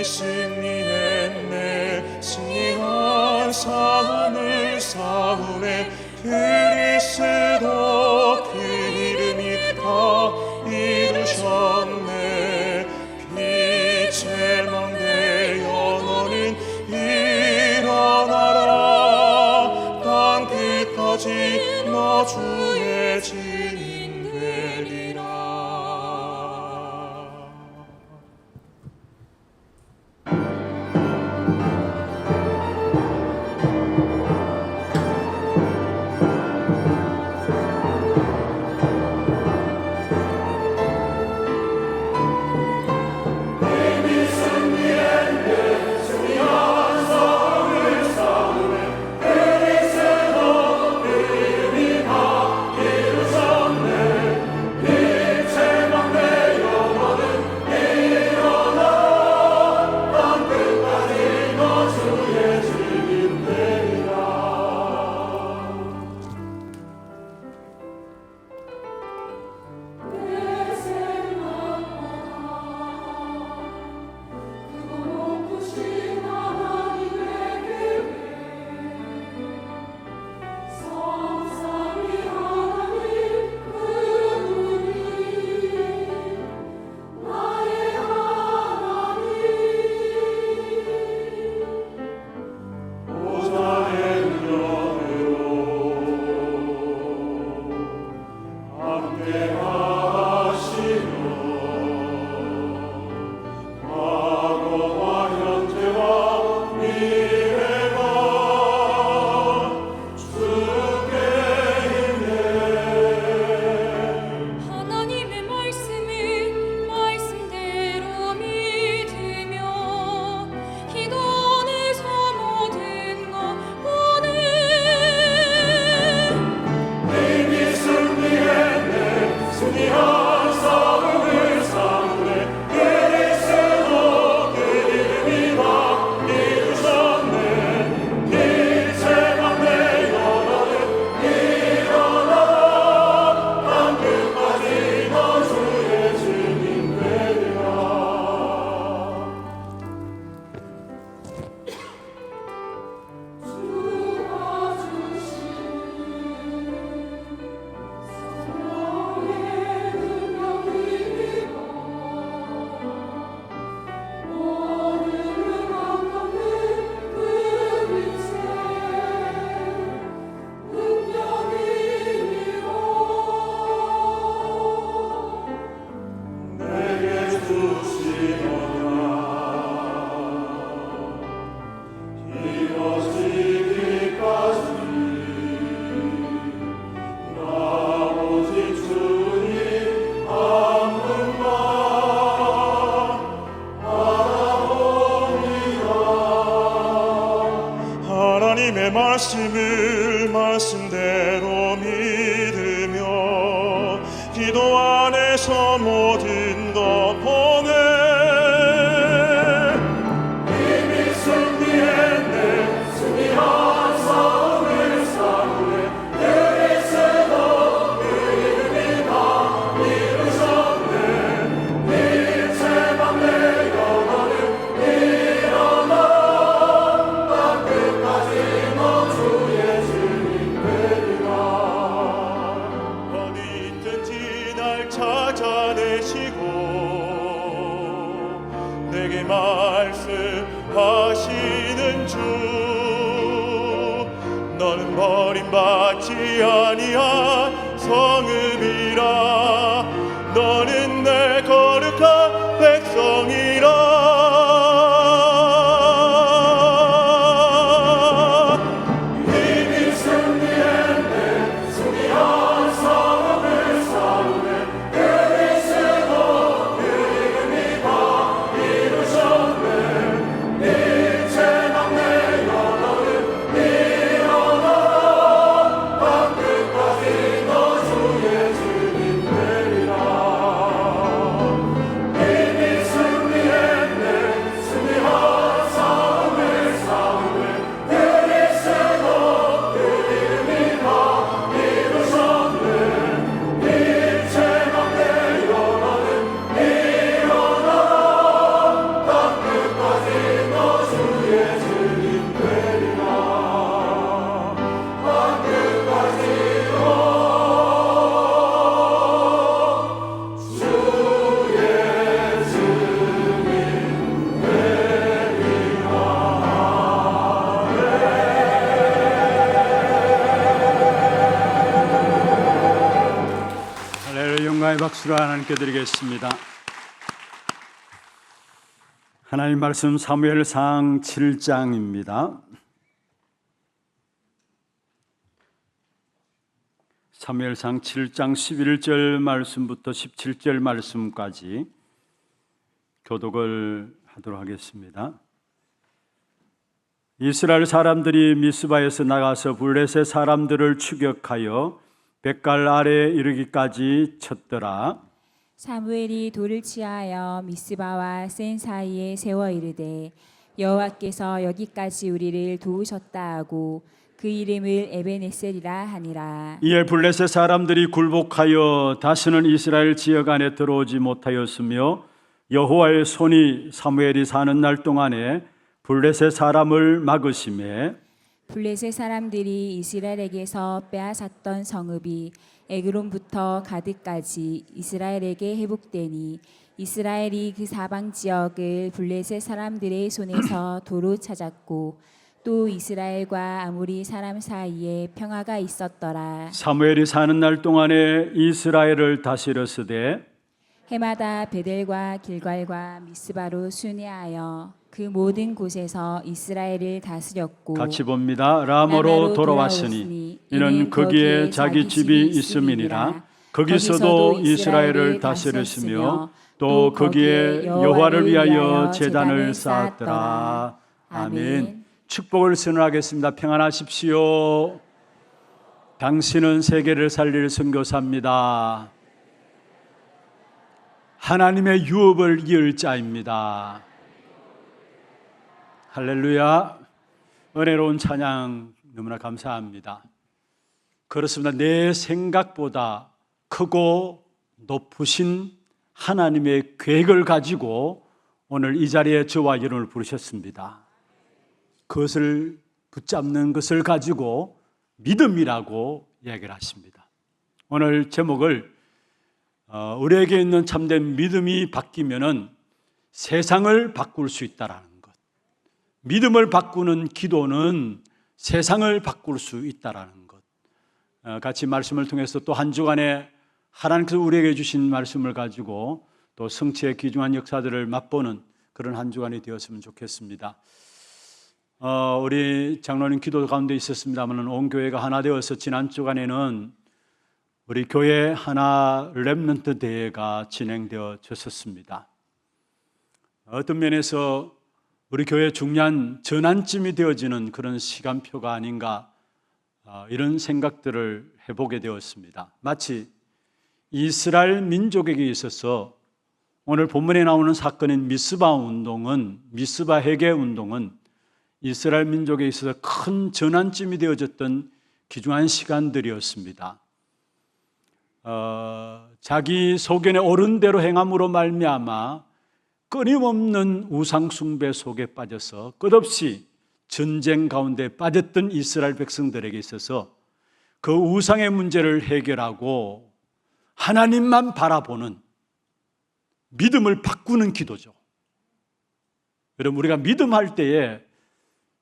승리했네. 승리한 싸움을 싸우네. 그리스도 그 이름이 다 이루셨네. 빛의 망대여 너는 일어나라. 땅 끝까지 너 주의 증인 되리라. 하나님의 말씀을 말씀대로 믿으며 기도 안에서 모든 것 보내. 이미 승리했네. 승리한 싸움을 싸우네. 그리스도 그 이름이 다 이루셨네. 빛의 망대 너는 일어나. 찾아내시고 내게 말씀하시는 주, 너는 버림받지 아니한 성읍이라. 너는 내 거룩한 백성이라. 주의 감사의 박수를 하나님께 드리겠습니다. 하나님 말씀 사무엘상 7장입니다. 사무엘상 7장 11절 말씀부터 17절 말씀까지 교독을 하도록 하겠습니다. 이스라엘 사람들이 미스바에서 나가서 블레셋 사람들을 추격하여 벳갈 아래에 이르기까지 쳤더라. 사무엘이 돌을 취하여 미스바와 센 사이에 세워 이르되 여호와께서 여기까지 우리를 도우셨다 하고 그 이름을 에베네셀이라 하니라. 이에 블레셋 사람들이 굴복하여 다시는 이스라엘 지역 안에 들어오지 못하였으며 여호와의 손이 사무엘이 사는 날 동안에 블레셋 사람을 막으심에 블레셋 사람들이 이스라엘에게서 빼앗았던 성읍이 에그론부터 가드까지 이스라엘에게 회복되니 이스라엘이 그 사방 지역을 블레셋 사람들의 손에서 도로 찾았고 또 이스라엘과 아모리 사람 사이에 평화가 있었더라. 사무엘이 사는 날 동안에 이스라엘을 다스렸으되 해마다 베델과 길갈과 미스바로 순회하여 그 모든 곳에서 이스라엘을 다스렸고 같이 봅니다. 라마로 돌아왔으니 이는 거기에 자기 집이 있음이니라. 거기서도 이스라엘을 다스렸으며 또 거기에 여호와를 위하여 제단을 쌓았더라. 아멘. 축복을 선언하겠습니다. 평안하십시오. 당신은 세계를 살릴 선교사입니다. 하나님의 유업을 이을 자입니다. 할렐루야. 은혜로운 찬양 너무나 감사합니다. 그렇습니다. 내 생각보다 크고 높으신 하나님의 계획을 가지고 오늘 이 자리에 저와 여러분을 부르셨습니다. 그것을 붙잡는 것을 가지고 믿음이라고 이야기를 하십니다. 오늘 제목을 우리에게 있는 참된 믿음이 바뀌면은 세상을 바꿀 수 있다라는 것. 믿음을 바꾸는 기도는 세상을 바꿀 수 있다라는 것. 같이 말씀을 통해서 또 한 주간에 하나님께서 우리에게 주신 말씀을 가지고 또 성취의 귀중한 역사들을 맛보는 그런 한 주간이 되었으면 좋겠습니다. 우리 장로님 기도 가운데 있었습니다만 온 교회가 하나 되어서 지난 주간에는 우리 교회 하나 렘넌트 대회가 진행되어졌었습니다. 어떤 면에서 우리 교회 중요한 전환점이 되어지는 그런 시간표가 아닌가 이런 생각들을 해보게 되었습니다. 마치 이스라엘 민족에게 있어서 오늘 본문에 나오는 사건인 미스바 해계 운동은 이스라엘 민족에 있어서 큰 전환점이 되어졌던 귀중한 시간들이었습니다. 자기 소견에 옳은 대로 행함으로 말미암아 끊임없는 우상 숭배 속에 빠져서 끝없이 전쟁 가운데 빠졌던 이스라엘 백성들에게 있어서 그 우상의 문제를 해결하고 하나님만 바라보는 믿음을 바꾸는 기도죠. 여러분, 우리가 믿음할 때에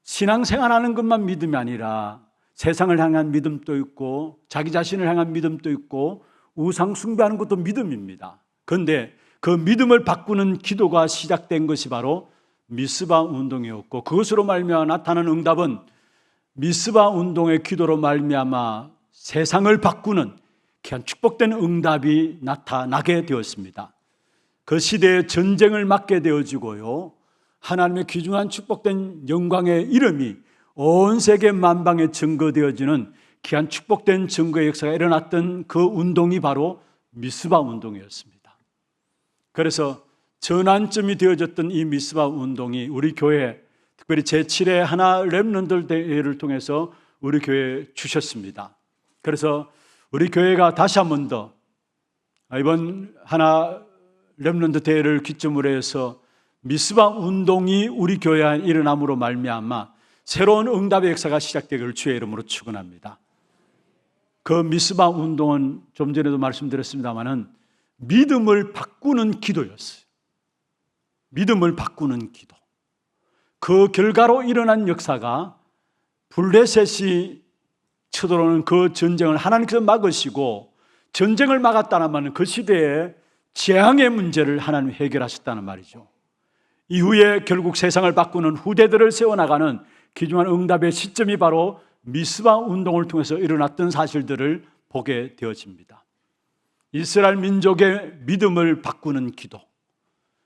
신앙생활하는 것만 믿음이 아니라 세상을 향한 믿음도 있고 자기 자신을 향한 믿음도 있고 우상 숭배하는 것도 믿음입니다. 그런데 그 믿음을 바꾸는 기도가 시작된 것이 바로 미스바 운동이었고 그것으로 말미암아 나타나는 응답은 미스바 운동의 기도로 말미암아 세상을 바꾸는 귀한 축복된 응답이 나타나게 되었습니다. 그 시대에 전쟁을 막게 되어지고요, 하나님의 귀중한 축복된 영광의 이름이 온 세계 만방에 증거되어지는 귀한 축복된 증거의 역사가 일어났던 그 운동이 바로 미스바 운동이었습니다. 그래서 전환점이 되어졌던 이 미스바 운동이 우리 교회, 특별히 제7회 하나 렘넌트 대회를 통해서 우리 교회에 주셨습니다. 그래서 우리 교회가 다시 한 번 더 이번 하나 렘넌트 대회를 기점으로 해서 미스바 운동이 우리 교회에 일어남으로 말미암아 새로운 응답의 역사가 시작되기를 주의 이름으로 축원합니다. 그 미스바 운동은 좀 전에도 말씀드렸습니다마는 믿음을 바꾸는 기도였어요. 믿음을 바꾸는 기도. 그 결과로 일어난 역사가 블레셋이 쳐들어오는 그 전쟁을 하나님께서 막으시고 전쟁을 막았다는 말은 그 시대에 재앙의 문제를 하나님이 해결하셨다는 말이죠. 이후에 결국 세상을 바꾸는 후대들을 세워나가는 귀중한 응답의 시점이 바로 미스바 운동을 통해서 일어났던 사실들을 보게 되어집니다. 이스라엘 민족의 믿음을 바꾸는 기도,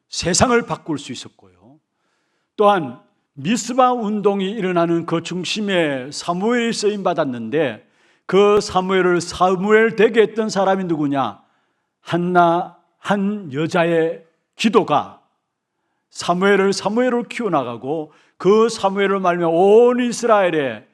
세상을 바꿀 수 있었고요. 또한 미스바 운동이 일어나는 그 중심에 사무엘이 쓰임받았는데 그 사무엘 되게 했던 사람이 누구냐? 한나, 한 여자의 기도가 사무엘을 키워나가고 그 사무엘을 말미암아 온 이스라엘에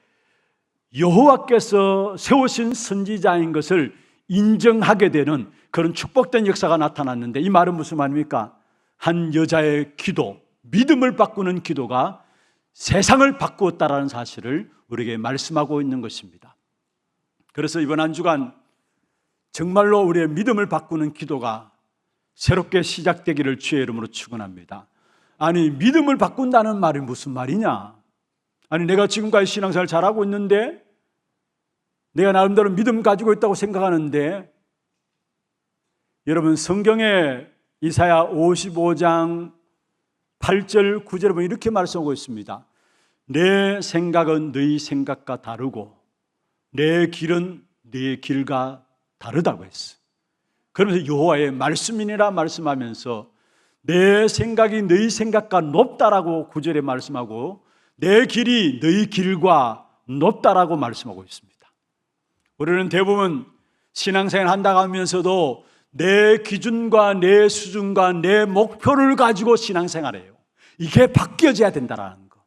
여호와께서 세우신 선지자인 것을 인정하게 되는 그런 축복된 역사가 나타났는데, 이 말은 무슨 말입니까? 한 여자의 기도, 믿음을 바꾸는 기도가 세상을 바꾸었다라는 사실을 우리에게 말씀하고 있는 것입니다. 그래서 이번 한 주간 정말로 우리의 믿음을 바꾸는 기도가 새롭게 시작되기를 주의 이름으로 축원합니다. 아니, 믿음을 바꾼다는 말이 무슨 말이냐? 아니, 내가 지금까지 신앙생활 잘하고 있는데, 내가 나름대로 믿음 가지고 있다고 생각하는데, 여러분 성경에 이사야 55장 8절 9절에 보면 이렇게 말씀하고 있습니다. 내 생각은 너희 생각과 다르고 내 길은 네 길과 다르다고 했어요. 그러면서 여호와의 말씀이니라 말씀하면서 내 생각이 너희 생각과 높다라고 9절에 말씀하고 내 길이 너희 길과 높다라고 말씀하고 있습니다. 우리는 대부분 신앙생활 한다고 하면서도 내 기준과 내 수준과 내 목표를 가지고 신앙생활해요. 이게 바뀌어져야 된다라는 거.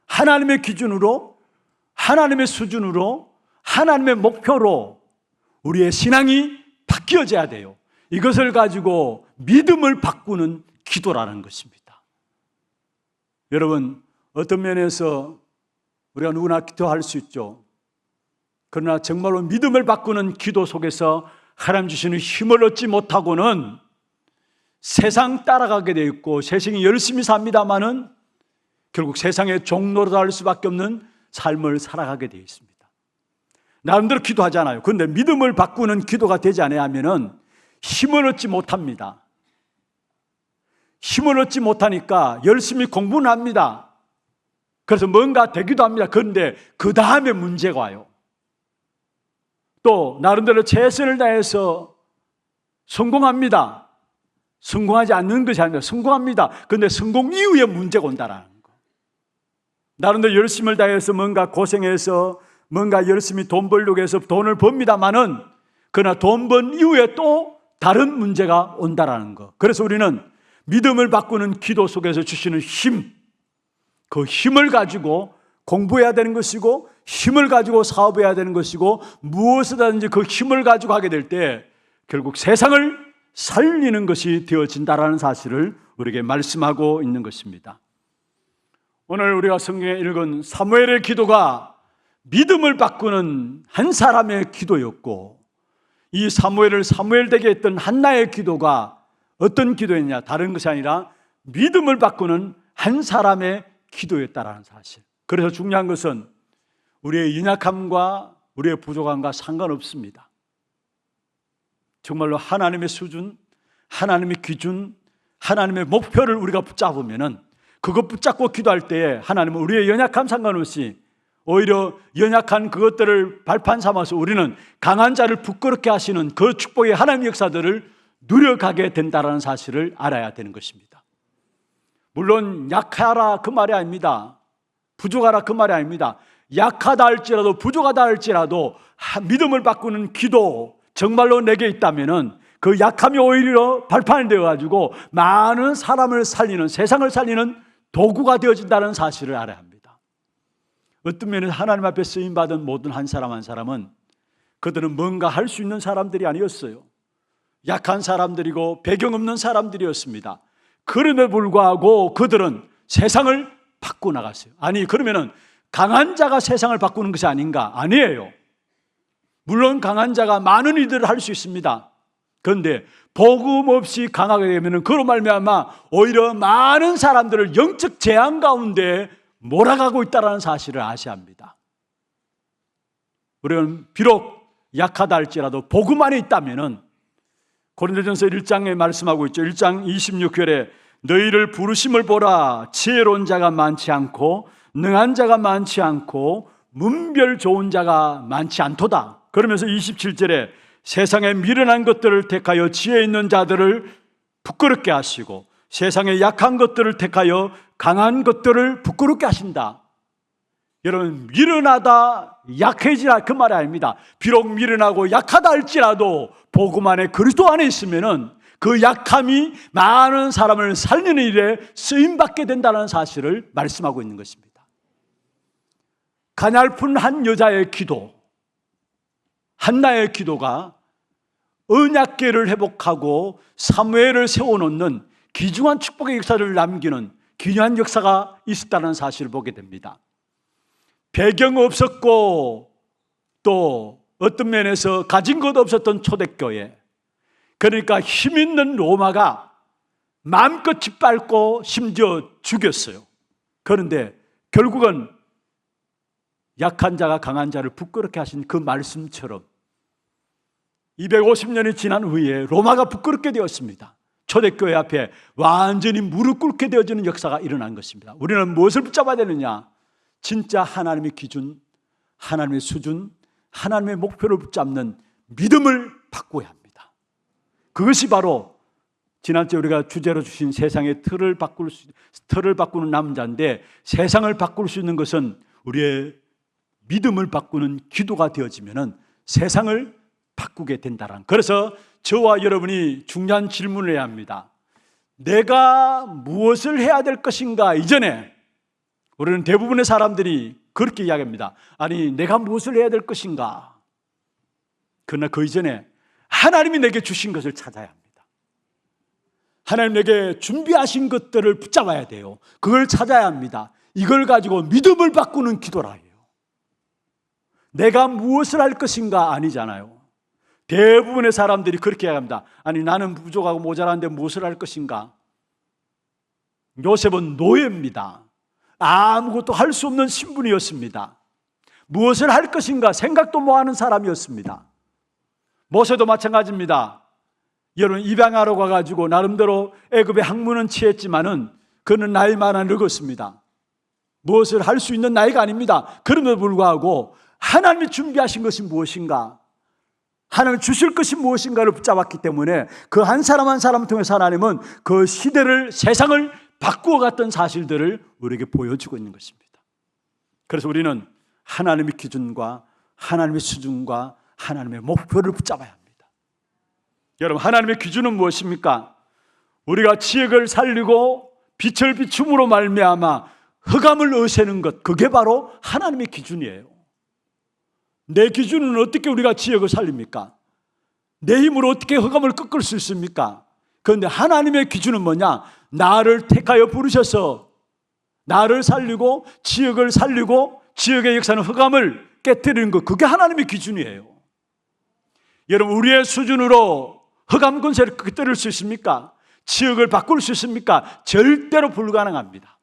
하나님의 기준으로, 하나님의 수준으로, 하나님의 목표로 우리의 신앙이 바뀌어져야 돼요. 이것을 가지고 믿음을 바꾸는 기도라는 것입니다. 여러분, 어떤 면에서 우리가 누구나 기도할 수 있죠. 그러나 정말로 믿음을 바꾸는 기도 속에서 하나님 주시는 힘을 얻지 못하고는 세상 따라가게 되어 있고 세상이 열심히 삽니다마는 결국 세상의 종로로 할 수밖에 없는 삶을 살아가게 되어 있습니다. 나름대로 기도하잖아요. 그런데 믿음을 바꾸는 기도가 되지 않으면 힘을 얻지 못합니다. 힘을 얻지 못하니까 열심히 공부는 합니다. 그래서 뭔가 되기도 합니다. 그런데 그 다음에 문제가 와요. 또 나름대로 최선을 다해서 성공합니다. 성공하지 않는 것이 아니라 성공합니다. 그런데 성공 이후에 문제가 온다라는 거. 나름대로 열심을 다해서 뭔가 고생해서 뭔가 열심히 돈 벌려고 해서 돈을 법니다마는 그러나 돈 번 이후에 또 다른 문제가 온다라는 거. 그래서 우리는 믿음을 바꾸는 기도 속에서 주시는 힘, 그 힘을 가지고 공부해야 되는 것이고 힘을 가지고 사업해야 되는 것이고 무엇이든지 그 힘을 가지고 하게 될 때 결국 세상을 살리는 것이 되어진다라는 사실을 우리에게 말씀하고 있는 것입니다. 오늘 우리가 성경에 읽은 사무엘의 기도가 믿음을 바꾸는 한 사람의 기도였고 이 사무엘을 사무엘 되게 했던 한나의 기도가 어떤 기도였냐? 다른 것이 아니라 믿음을 바꾸는 한 사람의 기도였다라는 사실. 그래서 중요한 것은 우리의 연약함과 우리의 부족함과 상관없습니다. 정말로 하나님의 수준, 하나님의 기준, 하나님의 목표를 우리가 붙잡으면은 그것 붙잡고 기도할 때에 하나님은 우리의 연약함 상관없이 오히려 연약한 그것들을 발판 삼아서 우리는 강한 자를 부끄럽게 하시는 그 축복의 하나님의 역사들을 누려가게 된다는 사실을 알아야 되는 것입니다. 물론 약하라 그 말이 아닙니다. 부족하라 그 말이 아닙니다. 약하다 할지라도 부족하다 할지라도 믿음을 바꾸는 기도 정말로 내게 있다면은 그 약함이 오히려 발판이 되어가지고 많은 사람을 살리는, 세상을 살리는 도구가 되어진다는 사실을 알아야 합니다. 어떤 면에서 하나님 앞에 쓰임받은 모든 한 사람 한 사람은 그들은 뭔가 할 수 있는 사람들이 아니었어요. 약한 사람들이고 배경 없는 사람들이었습니다. 그럼에도 불구하고 그들은 세상을 바꾸어 나갔어요. 아니 그러면은 강한 자가 세상을 바꾸는 것이 아닌가? 아니에요. 물론 강한 자가 많은 일들을 할 수 있습니다. 그런데 복음 없이 강하게 되면 그로 말미암아 오히려 많은 사람들을 영적 재앙 가운데 몰아가고 있다는 사실을 아셔야 합니다. 우리는 비록 약하다 할지라도 복음 안에 있다면은 고린도전서 1장에 말씀하고 있죠. 1장 26절에 너희를 부르심을 보라. 지혜로운 자가 많지 않고 능한 자가 많지 않고 문별 좋은 자가 많지 않도다. 그러면서 27절에 세상에 미련한 것들을 택하여 지혜 있는 자들을 부끄럽게 하시고 세상에 약한 것들을 택하여 강한 것들을 부끄럽게 하신다. 여러분, 미련하다, 약해지라 그 말이 아닙니다. 비록 미련하고 약하다 할지라도 복음 안에 그리스도 안에 있으면은 그 약함이 많은 사람을 살리는 일에 쓰임받게 된다는 사실을 말씀하고 있는 것입니다. 가냘픈 한 여자의 기도, 한나의 기도가 언약궤를 회복하고 사무엘을 세워놓는 귀중한 축복의 역사를 남기는 귀한 역사가 있었다는 사실을 보게 됩니다. 배경 없었고 또 어떤 면에서 가진 것 없었던 초대교회, 그러니까 힘 있는 로마가 마음껏 짓밟고 심지어 죽였어요. 그런데 결국은 약한 자가 강한 자를 부끄럽게 하신 그 말씀처럼 250년이 지난 후에 로마가 부끄럽게 되었습니다. 초대교회 앞에 완전히 무릎 꿇게 되어지는 역사가 일어난 것입니다. 우리는 무엇을 붙잡아야 되느냐? 진짜 하나님의 기준, 하나님의 수준, 하나님의 목표를 붙잡는 믿음을 바꿔야 합니다. 그것이 바로 지난주에 우리가 주제로 주신 세상의 틀을 바꾸는 남자인데, 세상을 바꿀 수 있는 것은 우리의 믿음을 바꾸는 기도가 되어지면 세상을 바꾸게 된다는. 그래서 저와 여러분이 중요한 질문을 해야 합니다. 내가 무엇을 해야 될 것인가? 이전에 우리는 대부분의 사람들이 그렇게 이야기합니다. 아니, 내가 무엇을 해야 될 것인가? 그러나 그 이전에 하나님이 내게 주신 것을 찾아야 합니다. 하나님 내게 준비하신 것들을 붙잡아야 돼요. 그걸 찾아야 합니다. 이걸 가지고 믿음을 바꾸는 기도라 해요. 내가 무엇을 할 것인가 아니잖아요. 대부분의 사람들이 그렇게 이야기합니다. 아니, 나는 부족하고 모자란데 무엇을 할 것인가? 요셉은 노예입니다. 아무것도 할 수 없는 신분이었습니다. 무엇을 할 것인가 생각도 못하는 사람이었습니다. 모세도 마찬가지입니다. 여러분, 입양하러 가가지고 나름대로 애굽의 학문은 취했지만은 그는 나이만은 늙었습니다. 무엇을 할 수 있는 나이가 아닙니다. 그럼에도 불구하고 하나님이 준비하신 것이 무엇인가, 하나님이 주실 것이 무엇인가를 붙잡았기 때문에 그 한 사람 한 사람을 통해서 하나님은 그 시대를, 세상을 바꾸어 갔던 사실들을 우리에게 보여주고 있는 것입니다. 그래서 우리는 하나님의 기준과 하나님의 수준과 하나님의 목표를 붙잡아야 합니다. 여러분, 하나님의 기준은 무엇입니까? 우리가 지혜를 살리고 빛을 비춤으로 말미암아 흑암을 없애는 것, 그게 바로 하나님의 기준이에요. 내 기준은 어떻게 우리가 지혜를 살립니까? 내 힘으로 어떻게 흑암을 꺾을 수 있습니까? 그런데 하나님의 기준은 뭐냐? 나를 택하여 부르셔서 나를 살리고 지역을 살리고 지역의 역사는 흑암을 깨뜨리는 것, 그게 하나님의 기준이에요. 여러분, 우리의 수준으로 흑암 권세를 깨뜨릴 수 있습니까? 지역을 바꿀 수 있습니까? 절대로 불가능합니다.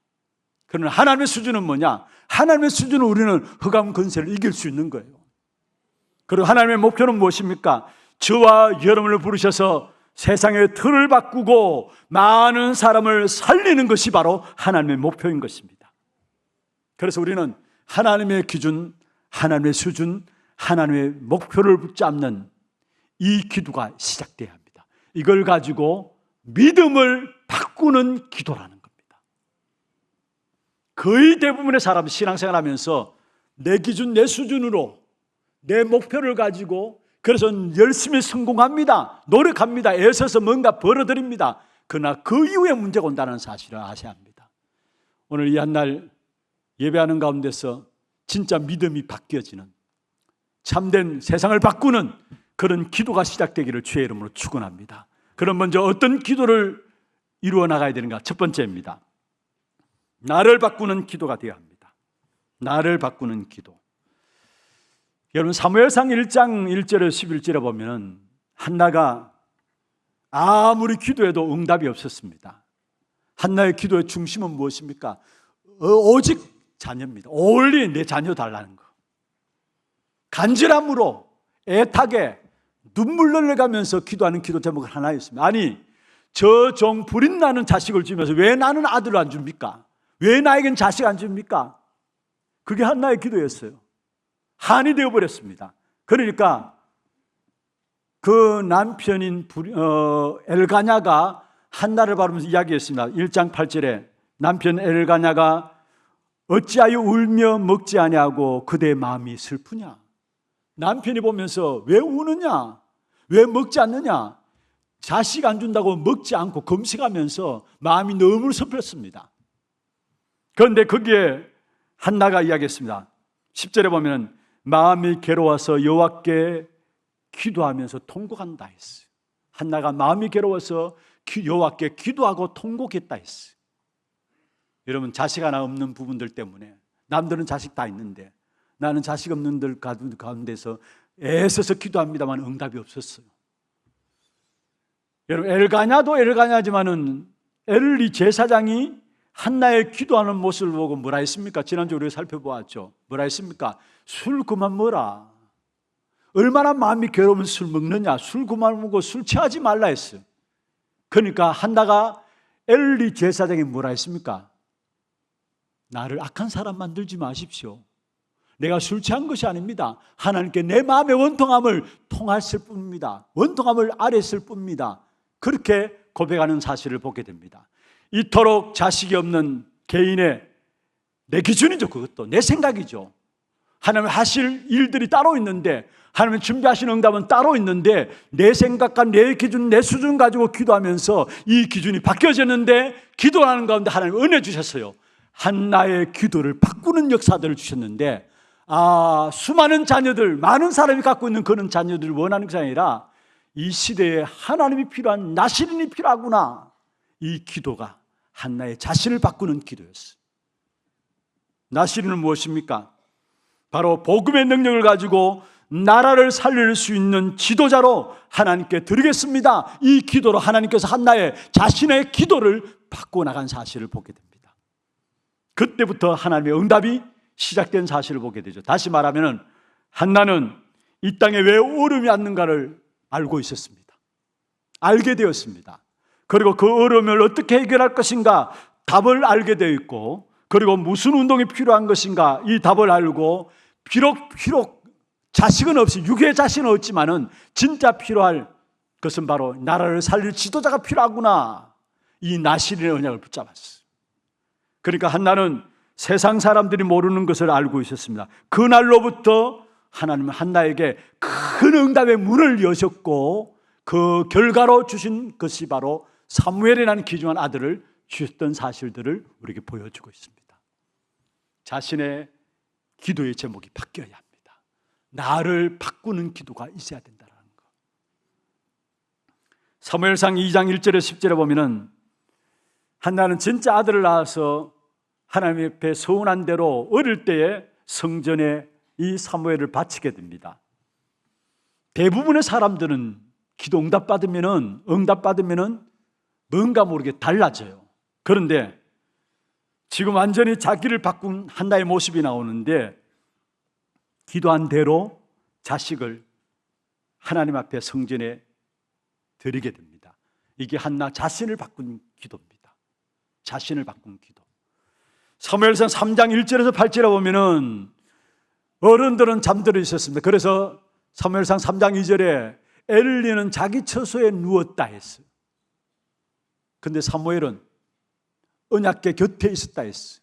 그러나 하나님의 수준은 뭐냐? 하나님의 수준은 우리는 흑암 권세를 이길 수 있는 거예요. 그리고 하나님의 목표는 무엇입니까? 저와 여러분을 부르셔서 세상의 틀을 바꾸고 많은 사람을 살리는 것이 바로 하나님의 목표인 것입니다. 그래서 우리는 하나님의 기준, 하나님의 수준, 하나님의 목표를 붙잡는 이 기도가 시작돼야 합니다. 이걸 가지고 믿음을 바꾸는 기도라는 겁니다. 거의 대부분의 사람 신앙생활 하면서 내 기준, 내 수준으로 내 목표를 가지고, 그래서 열심히 성공합니다. 노력합니다. 애써서 뭔가 벌어들입니다. 그러나 그 이후에 문제가 온다는 사실을 아셔야 합니다. 오늘 이 한날 예배하는 가운데서 진짜 믿음이 바뀌어지는, 참된 세상을 바꾸는 그런 기도가 시작되기를 주의 이름으로 축원합니다. 그럼 먼저 어떤 기도를 이루어 나가야 되는가? 첫 번째입니다. 나를 바꾸는 기도가 되어야 합니다. 나를 바꾸는 기도. 여러분, 사무엘상 1장 1절에서 11절에 보면 한나가 아무리 기도해도 응답이 없었습니다. 한나의 기도의 중심은 무엇입니까? 오직 자녀입니다. 올리 내 자녀 달라는 거. 간절함으로 애타게 눈물 흘려가면서 기도하는 기도 제목은 하나였습니다. 아니, 저 종 불인 나는 자식을 주면서 왜 나는 아들을 안 줍니까? 왜 나에겐 자식 안 줍니까? 그게 한나의 기도였어요. 한이 되어버렸습니다. 그러니까 그 남편인 엘가냐가 한나를 바라보면서 이야기했습니다. 1장 8절에 남편 엘가냐가 어찌하여 울며 먹지 아니하고 그대의 마음이 슬프냐? 남편이 보면서 왜 우느냐? 왜 먹지 않느냐? 자식 안 준다고 먹지 않고 금식하면서 마음이 너무 슬펐습니다. 그런데 거기에 한나가 이야기했습니다. 10절에 보면 마음이 괴로워서 여호와께 기도하면서 통곡한다 했어요. 한나가 마음이 괴로워서 여호와께 기도하고 통곡했다 했어요. 여러분, 자식 하나 없는 부분들 때문에, 남들은 자식 다 있는데 나는 자식 없는 들 가운데서 애써서 기도합니다만 응답이 없었어요. 여러분, 엘가냐도 엘가냐지만은 엘리 제사장이 한나의 기도하는 모습을 보고 뭐라 했습니까? 지난주 우리가 살펴보았죠. 뭐라 했습니까? 술 그만 먹어라. 얼마나 마음이 괴로우면 술 먹느냐? 술 그만 먹고 술 취하지 말라 했어요. 그러니까 한나가 엘리 제사장이 뭐라 했습니까? 나를 악한 사람 만들지 마십시오. 내가 술 취한 것이 아닙니다. 하나님께 내 마음의 원통함을 통했을 뿐입니다. 원통함을 아뢰었을 뿐입니다. 그렇게 고백하는 사실을 보게 됩니다. 이토록 자식이 없는 개인의 내 기준이죠. 그것도 내 생각이죠. 하나님 하실 일들이 따로 있는데, 하나님 준비하신 응답은 따로 있는데, 내 생각과 내 기준, 내 수준 가지고 기도하면서 이 기준이 바뀌어졌는데, 기도하는 가운데 하나님 은혜 주셨어요. 한나의 기도를 바꾸는 역사들을 주셨는데, 수많은 자녀들, 많은 사람이 갖고 있는 그런 자녀들을 원하는 것이 아니라 이 시대에 하나님이 필요한 나시린이 필요하구나. 이 기도가 한나의 자신을 바꾸는 기도였어요. 나시린은 무엇입니까? 바로 복음의 능력을 가지고 나라를 살릴 수 있는 지도자로 하나님께 드리겠습니다. 이 기도로 하나님께서 한나의 자신의 기도를 바꿔나간 사실을 보게 됩니다. 그때부터 하나님의 응답이 시작된 사실을 보게 되죠. 다시 말하면 한나는 이 땅에 왜 어려움이 왔는가를 알고 있었습니다. 알게 되었습니다. 그리고 그 어려움을 어떻게 해결할 것인가 답을 알게 되어 있고, 그리고 무슨 운동이 필요한 것인가 이 답을 알고, 비록 자식은 없이, 육의 자식은 없지만은 진짜 필요할 것은 바로 나라를 살릴 지도자가 필요하구나. 이 나시린의 언약을 붙잡았어요. 그러니까 한나는 세상 사람들이 모르는 것을 알고 있었습니다. 그날로부터 하나님은 한나에게 큰 응답의 문을 여셨고, 그 결과로 주신 것이 바로 사무엘이라는 귀중한 아들을 주셨던 사실들을 우리에게 보여주고 있습니다. 자신의 기도의 제목이 바뀌어야 합니다. 나를 바꾸는 기도가 있어야 된다는 것. 사무엘상 2장 1절에 10절에 보면은 한나는 진짜 아들을 낳아서 하나님 앞에 서운한 대로 어릴 때에 성전에 이 사무엘을 바치게 됩니다. 대부분의 사람들은 기도 응답받으면은 뭔가 모르게 달라져요. 그런데 지금 완전히 자기를 바꾼 한나의 모습이 나오는데, 기도한 대로 자식을 하나님 앞에 성전에 드리게 됩니다. 이게 한나 자신을 바꾼 기도입니다. 자신을 바꾼 기도. 사무엘상 3장 1절에서 8절에 보면은 어른들은 잠들어 있었습니다. 그래서 사무엘상 3장 2절에 엘리는 자기 처소에 누웠다 했어요. 근데 사무엘은 언약궤 곁에 있었다 했어요.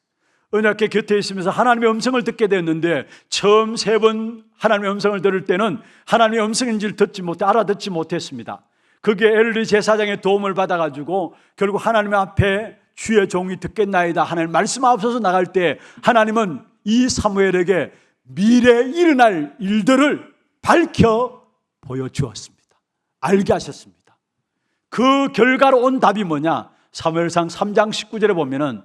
언약궤 곁에 있으면서 하나님의 음성을 듣게 됐는데, 처음 3번 하나님의 음성을 들을 때는 하나님의 음성인지를 알아듣지 못했습니다. 그게 엘리 제사장의 도움을 받아가지고 결국 하나님 앞에 주의 종이 듣겠나이다 하나님 말씀하옵소서 나갈 때, 하나님은 이 사무엘에게 미래에 일어날 일들을 밝혀 보여주었습니다. 알게 하셨습니다. 그 결과로 온 답이 뭐냐? 사무엘상 3장 19절에 보면은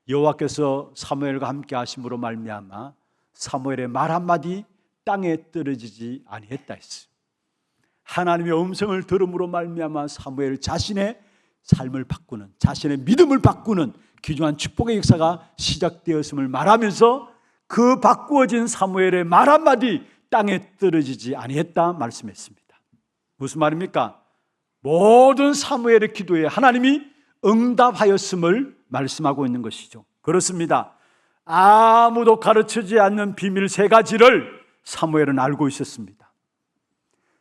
여호와께서 사무엘과 함께 하심으로 말미암아 사무엘의 말 한마디 땅에 떨어지지 아니했다 했어요. 하나님의 음성을 들음으로 말미암아 사무엘 자신의 삶을 바꾸는, 자신의 믿음을 바꾸는 귀중한 축복의 역사가 시작되었음을 말하면서 그 바꾸어진 사무엘의 말 한마디 땅에 떨어지지 아니했다 말씀했습니다. 무슨 말입니까? 모든 사무엘의 기도에 하나님이 응답하였음을 말씀하고 있는 것이죠. 그렇습니다. 아무도 가르치지 않는 비밀 세 가지를 사무엘은 알고 있었습니다.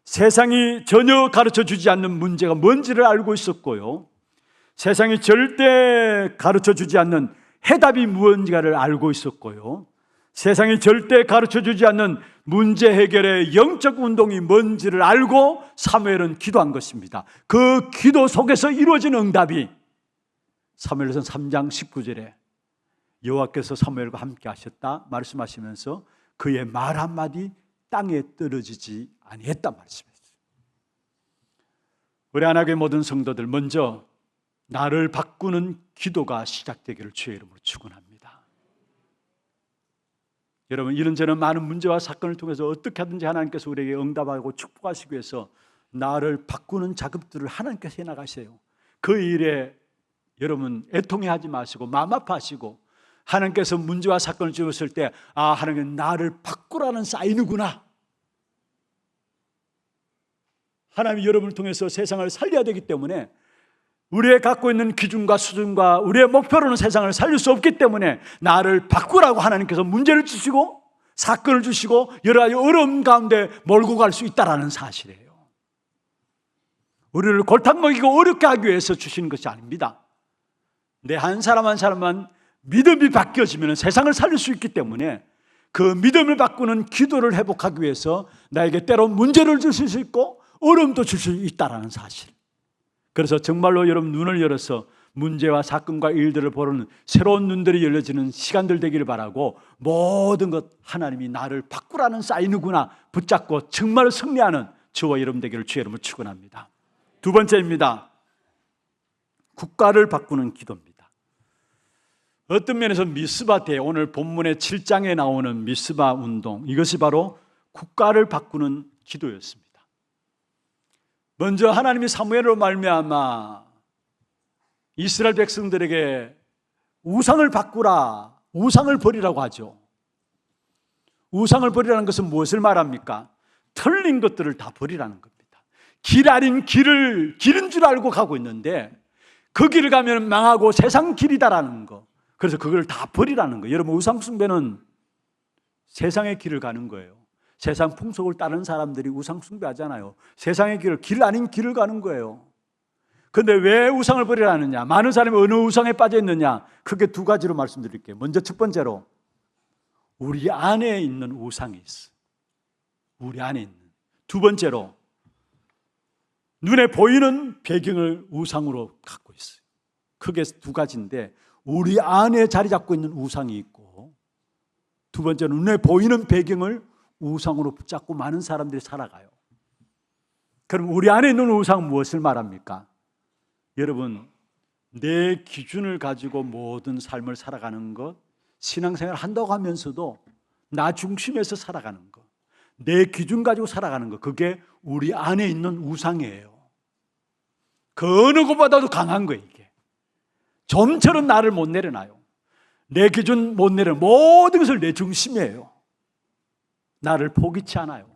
세상이 전혀 가르쳐주지 않는 문제가 뭔지를 알고 있었고요, 세상이 절대 가르쳐주지 않는 해답이 무엇인가를 알고 있었고요, 세상이 절대 가르쳐주지 않는 문제 해결의 영적 운동이 뭔지를 알고 사무엘은 기도한 것입니다. 그 기도 속에서 이루어진 응답이 사무엘상 3장 19절에 여호와께서 사무엘과 함께 하셨다 말씀하시면서 그의 말 한마디 땅에 떨어지지 아니했다 말씀했어요. 우리 하나님의 모든 성도들, 먼저 나를 바꾸는 기도가 시작되기를 주의 이름으로 축원합니다. 여러분, 이런저런 많은 문제와 사건을 통해서 어떻게 하든지 하나님께서 우리에게 응답하고 축복하시기 위해서 나를 바꾸는 작업들을 하나님께서 해나가세요. 그 일에 여러분 애통해하지 마시고 마음 아파하시고, 하나님께서 문제와 사건을 주셨을 때 하나님은 나를 바꾸라는 사인이구나, 하나님이 여러분을 통해서 세상을 살려야 되기 때문에, 우리의 갖고 있는 기준과 수준과 우리의 목표로는 세상을 살릴 수 없기 때문에 나를 바꾸라고 하나님께서 문제를 주시고 사건을 주시고 여러 가지 어려움 가운데 몰고 갈 수 있다는 사실이에요. 우리를 골탕 먹이고 어렵게 하기 위해서 주시는 것이 아닙니다. 내 한 사람 한 사람만 믿음이 바뀌어지면 세상을 살릴 수 있기 때문에 그 믿음을 바꾸는 기도를 회복하기 위해서 나에게 때론 문제를 주실 수 있고 어려움도 줄 수 있다는 사실. 그래서 정말로 여러분 눈을 열어서 문제와 사건과 일들을 보는 새로운 눈들이 열려지는 시간들 되기를 바라고, 모든 것 하나님이 나를 바꾸라는 사인이구나 붙잡고 정말 승리하는 저와 여러분 되기를 주의 이름으로 축원합니다. 두 번째입니다. 국가를 바꾸는 기도입니다. 어떤 면에서 미스바 대, 오늘 본문의 7장에 나오는 미스바 운동, 이것이 바로 국가를 바꾸는 기도였습니다. 먼저 하나님이 사무엘로 말미암아 이스라엘 백성들에게 우상을 바꾸라, 우상을 버리라고 하죠. 우상을 버리라는 것은 무엇을 말합니까? 틀린 것들을 다 버리라는 겁니다. 길 아닌 길은 줄 알고 가고 있는데 그 길을 가면 망하고 세상 길이다라는 거, 그래서 그걸 다 버리라는 거예요. 여러분, 우상 숭배는 세상의 길을 가는 거예요. 세상 풍속을 따르는 사람들이 우상 숭배하잖아요. 세상의 길을, 길 아닌 길을 가는 거예요. 그런데 왜 우상을 버리라느냐? 많은 사람이 어느 우상에 빠져 있느냐? 크게 두 가지로 말씀드릴게요. 먼저 첫 번째로, 우리 안에 있는 우상이 있어. 우리 안에 있는. 두 번째로, 눈에 보이는 배경을 우상으로 갖고 있어요. 크게 두 가지인데, 우리 안에 자리 잡고 있는 우상이 있고, 두 번째는 눈에 보이는 배경을 우상으로 붙잡고 많은 사람들이 살아가요. 그럼 우리 안에 있는 우상은 무엇을 말합니까? 여러분, 내 기준을 가지고 모든 삶을 살아가는 것, 신앙생활을 한다고 하면서도 나 중심에서 살아가는 것, 내 기준 가지고 살아가는 것, 그게 우리 안에 있는 우상이에요. 그 어느 것보다도 강한 거예요. 이게 좀처럼 나를 못 내려놔요. 내 기준 못 내려, 모든 것을 내 중심이에요. 나를 포기치 않아요.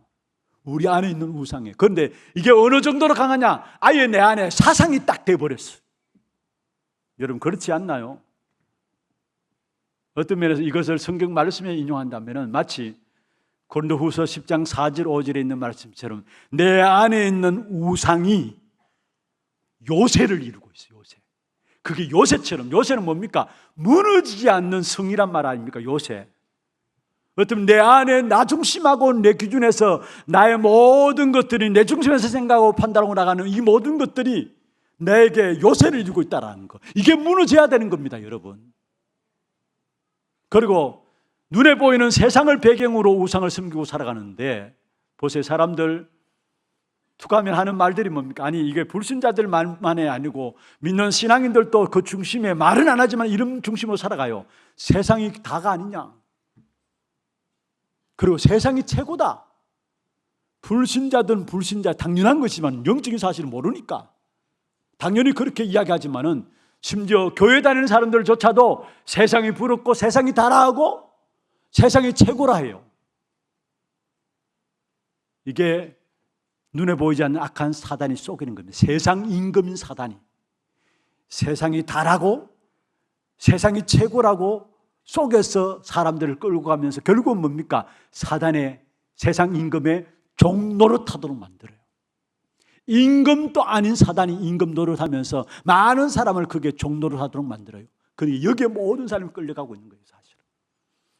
우리 안에 있는 우상이에요. 그런데 이게 어느 정도로 강하냐? 아예 내 안에 사상이 딱 돼버렸어요. 여러분, 그렇지 않나요? 어떤 면에서 이것을 성경 말씀에 인용한다면 마치 고린도후서 10장 4절 5절에 있는 말씀처럼 내 안에 있는 우상이 요새를 이루고 있어요. 요새. 그게 요새처럼, 요새는 뭡니까? 무너지지 않는 성이란 말 아닙니까? 요새. 어쩌면 내 안에 나 중심하고 내 기준에서 나의 모든 것들이 내 중심에서 생각하고 판단하고 나가는 이 모든 것들이 내게 요새를 이루고 있다는 거, 이게 무너져야 되는 겁니다, 여러분. 그리고 눈에 보이는 세상을 배경으로 우상을 섬기고 살아가는데, 보세요. 사람들 투가하면 하는 말들이 뭡니까? 아니, 이게 불신자들만이 아니고 믿는 신앙인들도 그 중심에, 말은 안 하지만 이런 중심으로 살아가요. 세상이 다가 아니냐? 그리고 세상이 최고다. 불신자든 불신자, 당연한 것이지만 영적인 사실을 모르니까 당연히 그렇게 이야기하지만은, 심지어 교회 다니는 사람들조차도 세상이 부럽고 세상이 다라하고 세상이 최고라 해요. 이게 눈에 보이지 않는 악한 사단이 속이는 겁니다. 세상 임금인 사단이, 세상이 다라고 세상이 최고라고 속여서 사람들을 끌고 가면서 결국은 뭡니까? 사단의 세상 임금의 종 노릇하도록 만들어요. 임금도 아닌 사단이 임금 노릇하면서 많은 사람을 그게 종 노릇하도록 만들어요. 그러니 여기에 모든 사람이 끌려가고 있는 거예요, 사실은.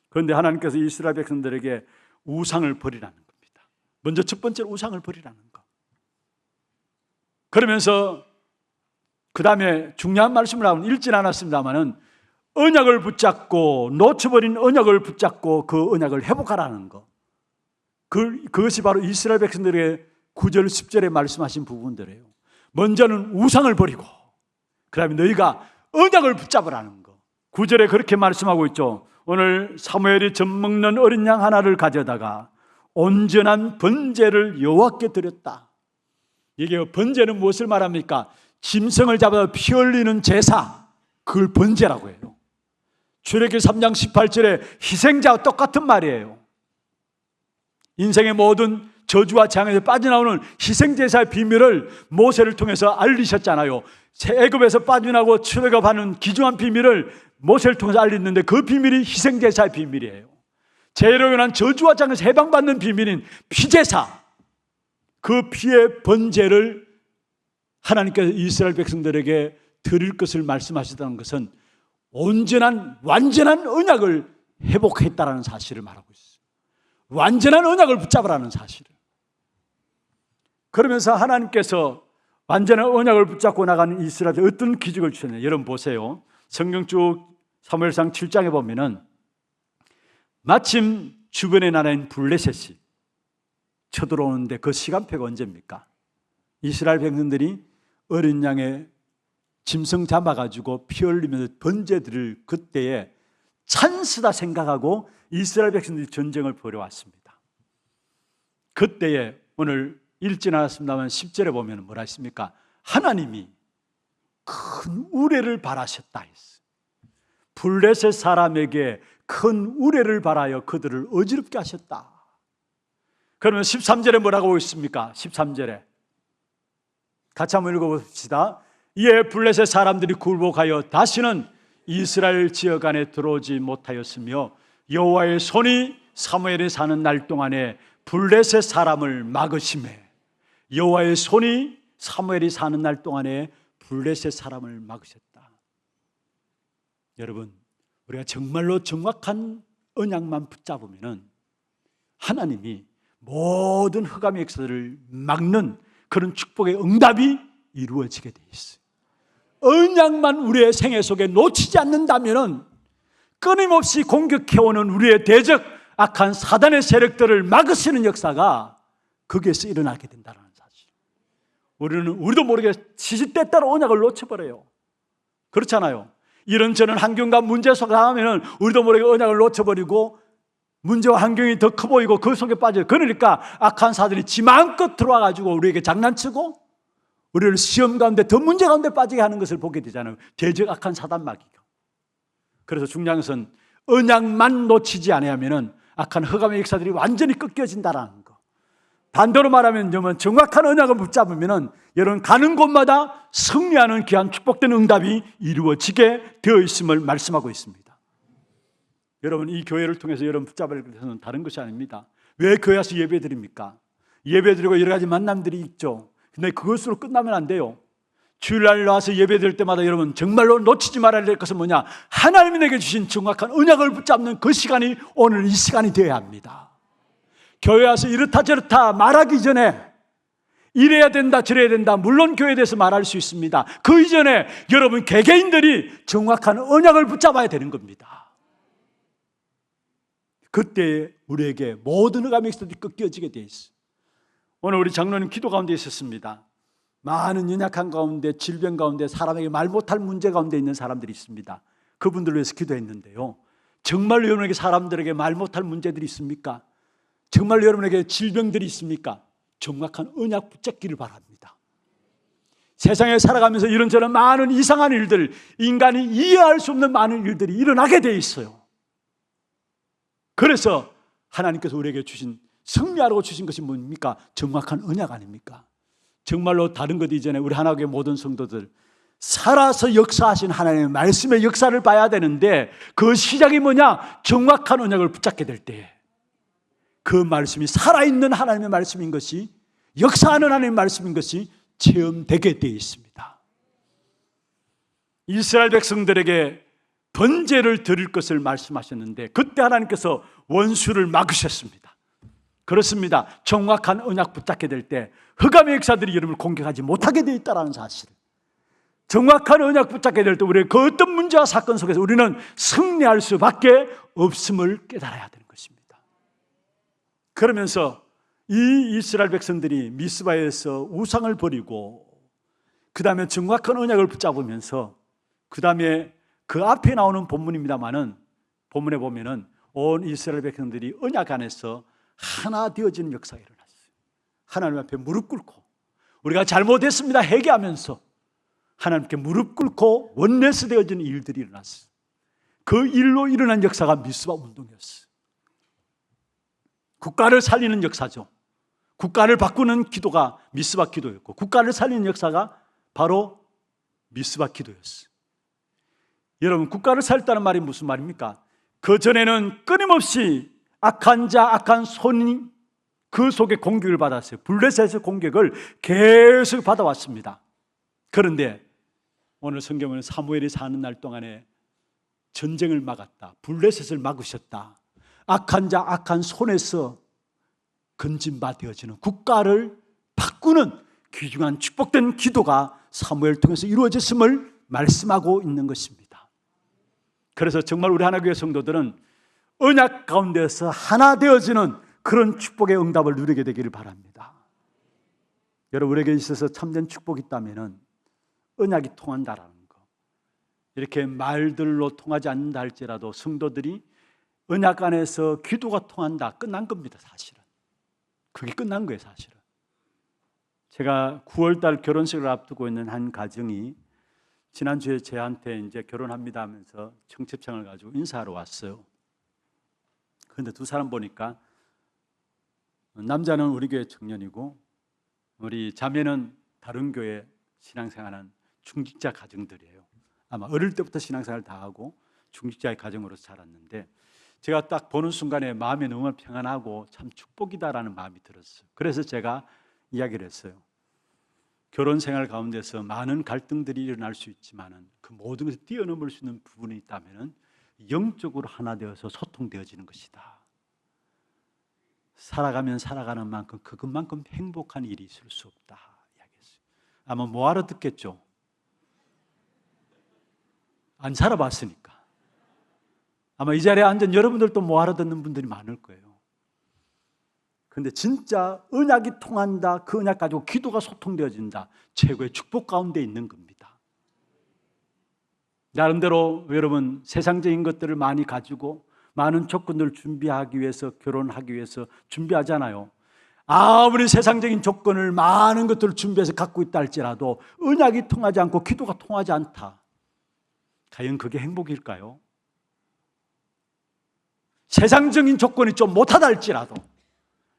그런데 하나님께서 이스라엘 백성들에게 우상을 버리라는 겁니다. 먼저 첫 번째로 우상을 버리라는 거. 그러면서 그 다음에 중요한 말씀을 하고는 읽진 않았습니다만은 언약을 붙잡고, 놓쳐버린 언약을 붙잡고 그 언약을 회복하라는 거. 그것이 바로 이스라엘 백성들에게 9절 10절에 말씀하신 부분들이에요. 먼저는 우상을 버리고 그 다음에 너희가 언약을 붙잡으라는 거. 9절에 그렇게 말씀하고 있죠. 오늘 사무엘이 젖먹는 어린 양 하나를 가져다가 온전한 번제를 여호와께 드렸다. 이게 번제는 무엇을 말합니까? 짐승을 잡아 피 흘리는 제사, 그걸 번제라고 해요. 출애굽기 3장 18절에 희생자와 똑같은 말이에요. 인생의 모든 저주와 재앙에서 빠져나오는 희생제사의 비밀을 모세를 통해서 알리셨잖아요. 애굽에서 빠져나오고 출애굽하는 귀중한 비밀을 모세를 통해서 알렸는데 그 비밀이 희생제사의 비밀이에요. 죄로 인한 저주와 재앙에서 해방받는 비밀인 피제사, 그 피의 번제를 하나님께서 이스라엘 백성들에게 드릴 것을 말씀하시다는 것은 온전한 완전한 언약을 회복했다라는 사실을 말하고 있어요. 완전한 언약을 붙잡으라는 사실을. 그러면서 하나님께서 완전한 언약을 붙잡고 나가는 이스라엘에 어떤 기적을 주셨냐. 여러분 보세요. 성경 쭉 사무엘상 7장에 보면은 마침 주변의 나라인 블레셋이 쳐들어오는데 그 시간표가 언제입니까? 이스라엘 백성들이 어린 양의 짐승 잡아가지고 피 흘리면서 번제들을 그때에 찬스다 생각하고 이스라엘 백성들이 전쟁을 벌여왔습니다. 그때에 오늘 읽진 않았습니다만 10절에 보면 뭐라 했습니까? 하나님이 큰 우레를 바라셨다 했어요. 블레셋 사람에게 큰 우레를 바라여 그들을 어지럽게 하셨다. 그러면 13절에 뭐라고 있습니까? 13절에 같이 한번 읽어봅시다. 이에 블레셋 사람들이 굴복하여 다시는 이스라엘 지역 안에 들어오지 못하였으며 여호와의 손이 사무엘이 사는 날 동안에 블레셋 사람을 막으시매, 여호와의 손이 사무엘이 사는 날 동안에 블레셋 사람을 막으셨다. 여러분, 우리가 정말로 정확한 언약만 붙잡으면 하나님이 모든 흑암의 역사를 막는 그런 축복의 응답이 이루어지게 돼 있어요. 언약만 우리의 생애 속에 놓치지 않는다면 끊임없이 공격해오는 우리의 대적 악한 사단의 세력들을 막으시는 역사가 거기에서 일어나게 된다는 사실. 우리도 모르게 시시때때로 언약을 놓쳐버려요. 그렇잖아요. 이런저런 환경과 문제 속에 하면 우리도 모르게 언약을 놓쳐버리고 문제와 환경이 더 커 보이고 그 속에 빠져요. 그러니까 악한 사들이 지 마음껏 들어와가지고 우리에게 장난치고 우리를 시험 가운데 더 문제 가운데 빠지게 하는 것을 보게 되잖아요. 대적 악한 사단 마귀가. 그래서 중요한 것은 언약만 놓치지 않으면 악한 흑암의 역사들이 완전히 꺾여진다라는 거. 반대로 말하면 정확한 언약을 붙잡으면 여러분 가는 곳마다 승리하는 귀한 축복된 응답이 이루어지게 되어 있음을 말씀하고 있습니다. 여러분, 이 교회를 통해서 여러분 붙잡을 것은 다른 것이 아닙니다. 왜 교회 와서 예배 드립니까? 예배 드리고 여러 가지 만남들이 있죠. 근데 그것으로 끝나면 안 돼요. 주일날 나와서 예배 드릴 때마다 여러분 정말로 놓치지 말아야 될 것은 뭐냐? 하나님이 내게 주신 정확한 언약을 붙잡는 그 시간이 오늘 이 시간이 되어야 합니다. 교회 와서 이렇다 저렇다 말하기 전에 이래야 된다 저래야 된다, 물론 교회에 대해서 말할 수 있습니다. 그 이전에 여러분 개개인들이 정확한 언약을 붙잡아야 되는 겁니다. 그때 우리에게 모든 흑암의 역사들이 꺾여지게 돼 있어요. 오늘 우리 장로님 기도 가운데 있었습니다. 많은 연약한 가운데, 질병 가운데, 사람에게 말 못할 문제 가운데 있는 사람들이 있습니다. 그분들을 위해서 기도했는데요, 정말로 여러분에게 사람들에게 말 못할 문제들이 있습니까? 정말로 여러분에게 질병들이 있습니까? 정확한 언약 붙잡기를 바랍니다. 세상에 살아가면서 이런저런 많은 이상한 일들, 인간이 이해할 수 없는 많은 일들이 일어나게 돼 있어요. 그래서 하나님께서 우리에게 주신 승리하라고 주신 것이 뭡니까? 정확한 언약 아닙니까? 정말로 다른 것 이전에 우리 하나교회 모든 성도들 살아서 역사하신 하나님의 말씀의 역사를 봐야 되는데 그 시작이 뭐냐? 정확한 언약을 붙잡게 될 때 그 말씀이 살아있는 하나님의 말씀인 것이, 역사하는 하나님의 말씀인 것이 체험되게 되어 있습니다. 이스라엘 백성들에게 번제를 드릴 것을 말씀하셨는데 그때 하나님께서 원수를 막으셨습니다. 그렇습니다. 정확한 언약 붙잡게 될 때 흑암의 역사들이 여러분을 공격하지 못하게 되어 있다는 사실, 정확한 언약 붙잡게 될 때 우리의 그 어떤 문제와 사건 속에서 우리는 승리할 수밖에 없음을 깨달아야 되는 것입니다. 그러면서 이 이스라엘 백성들이 미스바에서 우상을 버리고 그 다음에 정확한 언약을 붙잡으면서 그 다음에 그 앞에 나오는 본문입니다마는 본문에 보면은 온 이스라엘 백성들이 언약 안에서 하나 되어지는 역사가 일어났어요. 하나님 앞에 무릎 꿇고 우리가 잘못했습니다 회개하면서 하나님께 무릎 꿇고 원내스 되어지는 일들이 일어났어요. 그 일로 일어난 역사가 미스바 운동이었어요. 국가를 살리는 역사죠. 국가를 바꾸는 기도가 미스바 기도였고 국가를 살리는 역사가 바로 미스바 기도였어요. 여러분, 국가를 살렸다는 말이 무슨 말입니까? 그 전에는 끊임없이 악한 자, 악한 손이 그 속에 공격을 받았어요. 블레셋의 공격을 계속 받아왔습니다. 그런데 오늘 성경은 사무엘이 사는 날 동안에 전쟁을 막았다, 블레셋을 막으셨다, 악한 자, 악한 손에서 건진바 되어지는 국가를 바꾸는 귀중한 축복된 기도가 사무엘을 통해서 이루어졌음을 말씀하고 있는 것입니다. 그래서 정말 우리 하나교회 성도들은 언약 가운데서 하나 되어지는 그런 축복의 응답을 누리게 되기를 바랍니다. 여러분에게 있어서 참된 축복이 있다면 언약이 통한다라는 거, 이렇게 말들로 통하지 않는다 할지라도 성도들이 언약 안에서 기도가 통한다, 끝난 겁니다. 사실은 그게 끝난 거예요. 사실은 제가 9월달 결혼식을 앞두고 있는 한 가정이 지난주에 저한테 이제 결혼합니다 하면서 청첩장을 가지고 인사하러 왔어요. 그런데 두 사람 보니까 남자는 우리 교회 청년이고 우리 자매는 다른 교회 신앙생활하는 중직자 가정들이에요. 아마 어릴 때부터 신앙생활을 다 하고 중직자의 가정으로서 자랐는데 제가 딱 보는 순간에 마음이 너무 평안하고 참 축복이다라는 마음이 들었어요. 그래서 제가 이야기를 했어요. 결혼 생활 가운데서 많은 갈등들이 일어날 수 있지만 그 모든 것을 뛰어넘을 수 있는 부분이 있다면 영적으로 하나 되어서 소통되어지는 것이다. 살아가면 살아가는 만큼 그것만큼 행복한 일이 있을 수 없다 이야기했어요. 아마 뭐 알아듣겠죠? 안 살아봤으니까. 아마 이 자리에 앉은 여러분들도 뭐 알아듣는 분들이 많을 거예요. 그런데 진짜 언약이 통한다, 그 언약 가지고 기도가 소통되어진다, 최고의 축복 가운데 있는 겁니다. 나름대로 여러분 세상적인 것들을 많이 가지고 많은 조건들을 준비하기 위해서, 결혼하기 위해서 준비하잖아요. 아무리 세상적인 조건을 많은 것들을 준비해서 갖고 있다 할지라도 언약이 통하지 않고 기도가 통하지 않다, 과연 그게 행복일까요? 세상적인 조건이 좀 못하다 할지라도,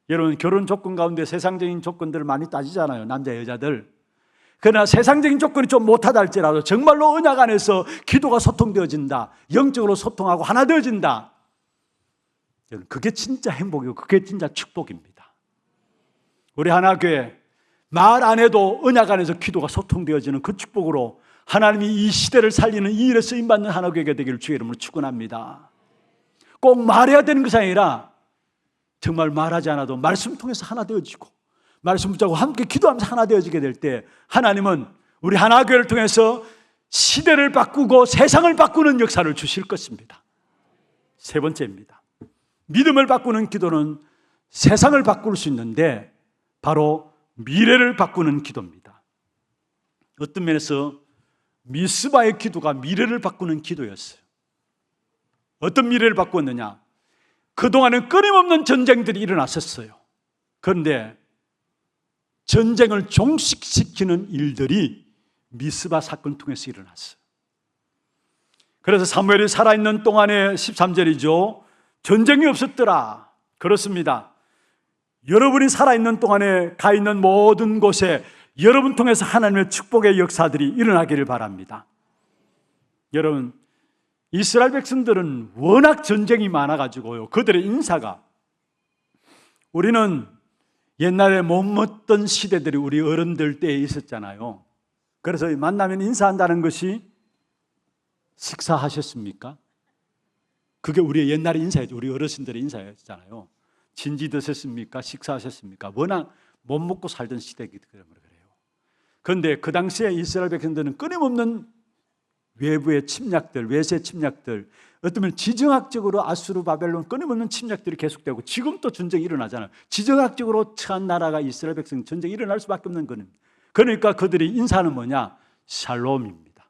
여러분 결혼 조건 가운데 세상적인 조건들을 많이 따지잖아요, 남자 여자들. 그러나 세상적인 조건이 좀 못하다 할지라도 정말로 언약 안에서 기도가 소통되어진다, 영적으로 소통하고 하나 되어진다, 여러분 그게 진짜 행복이고 그게 진짜 축복입니다. 우리 하나교회 말 안 해도 언약 안에서 기도가 소통되어지는 그 축복으로 하나님이 이 시대를 살리는 이 일에 쓰임받는 하나교회가 되기를 주의 이름으로 축원합니다. 꼭 말해야 되는 것이 아니라 정말 말하지 않아도 말씀 통해서 하나 되어지고 말씀 붙잡고 함께 기도하면서 하나 되어지게 될 때 하나님은 우리 하나교회를 통해서 시대를 바꾸고 세상을 바꾸는 역사를 주실 것입니다. 세 번째입니다. 믿음을 바꾸는 기도는 세상을 바꿀 수 있는데 바로 미래를 바꾸는 기도입니다. 어떤 면에서 미스바의 기도가 미래를 바꾸는 기도였어요. 어떤 미래를 바꾸었느냐? 그동안은 끊임없는 전쟁들이 일어났었어요. 그런데 전쟁을 종식시키는 일들이 미스바 사건을 통해서 일어났어요. 그래서 사무엘이 살아있는 동안에 13절이죠. 전쟁이 없었더라. 그렇습니다. 여러분이 살아있는 동안에 가 있는 모든 곳에 여러분 통해서 하나님의 축복의 역사들이 일어나기를 바랍니다. 여러분, 이스라엘 백성들은 워낙 전쟁이 많아가지고요, 그들의 인사가, 우리는 옛날에 못 먹던 시대들이 우리 어른들 때에 있었잖아요. 그래서 만나면 인사한다는 것이 식사하셨습니까? 그게 우리의 옛날의 인사였죠. 우리 어르신들의 인사였잖아요. 진지 드셨습니까? 식사하셨습니까? 워낙 못 먹고 살던 시대이기 때문에 그래요. 그런데 그 당시에 이스라엘 백성들은 끊임없는 외부의 침략들, 외세 침략들, 어쩌면 지정학적으로 아수르, 바벨론 끊임없는 침략들이 계속되고, 지금 또 전쟁이 일어나잖아요. 지정학적으로 처한 나라가 이스라엘 백성, 전쟁이 일어날 수밖에 없는 겁니다. 그러니까 그들의 인사는 뭐냐? 샬롬입니다.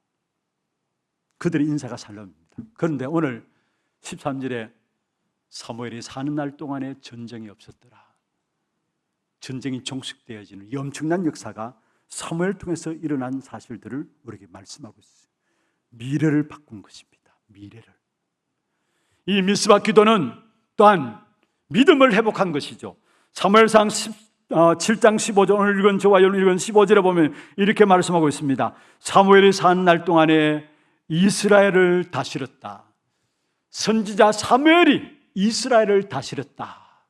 그들의 인사가 샬롬입니다. 그런데 오늘 13절에 사무엘이 사는 날 동안에 전쟁이 없었더라. 전쟁이 종식되어지는 이 엄청난 역사가 사무엘 통해서 일어난 사실들을 우리에게 말씀하고 있어요. 미래를 바꾼 것입니다. 미래를. 이 미스바 기도는 또한 믿음을 회복한 것이죠. 사무엘상 7장 15절, 오늘 읽은 저와 여러분 읽은 15절에 보면 이렇게 말씀하고 있습니다. 사무엘이 사는 날 동안에 이스라엘을 다스렸다. 선지자 사무엘이 이스라엘을 다스렸다.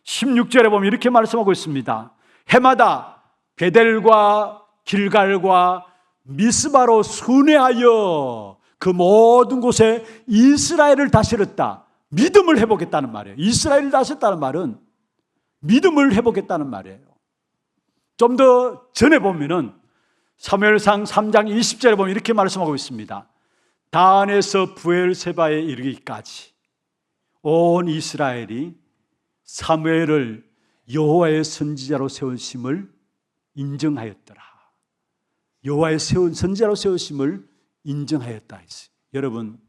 16절에 보면 이렇게 말씀하고 있습니다. 해마다 베델과 길갈과 미스바로 순회하여 그 모든 곳에 이스라엘을 다스렸다. 믿음을 회복했다는 말이에요. 이스라엘을 다스렸다는 말은 믿음을 회복했다는 말이에요. 좀 더 전에 보면은 사무엘상 3장 20절에 보면 이렇게 말씀하고 있습니다. 단에서 부엘세바에 이르기까지 온 이스라엘이 사무엘을 여호와의 선지자로 세우심을 인정하였더라. 여호와의 선지자로 세우심을 인정하였다 했어요. 여러분,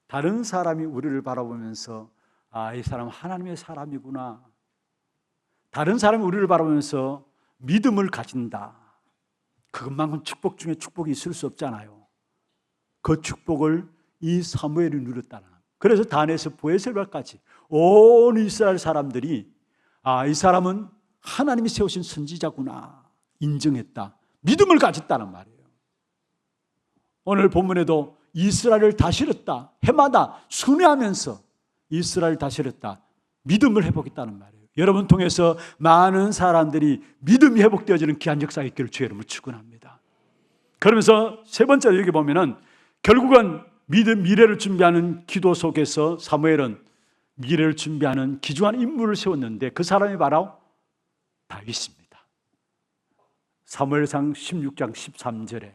다른 사람이 우리를 바라보면서 이 사람 하나님의 사람이구나, 다른 사람이 우리를 바라보면서 믿음을 가진다, 그것만큼 축복 중에 축복이 있을 수 없잖아요. 그 축복을 이 사무엘이 누렸다는, 그래서 단에서 부엘세바까지 온 이스라엘 사람들이 이 사람은 하나님이 세우신 선지자구나 인정했다, 믿음을 가졌다는 말이에요. 오늘 본문에도 이스라엘을 다스렸다, 해마다 순회하면서 이스라엘을 다스렸다, 믿음을 회복했다는 말이에요. 여러분 통해서 많은 사람들이 믿음이 회복되어지는 귀한 역사가 있기를 주의 이름으로 축원합니다. 그러면서 세 번째로 여기 보면은 결국은 미래를 준비하는 기도 속에서 사무엘은 미래를 준비하는 귀중한 인물을 세웠는데 그 사람이 바로 다윗입니다. 사무엘상 16장 13절에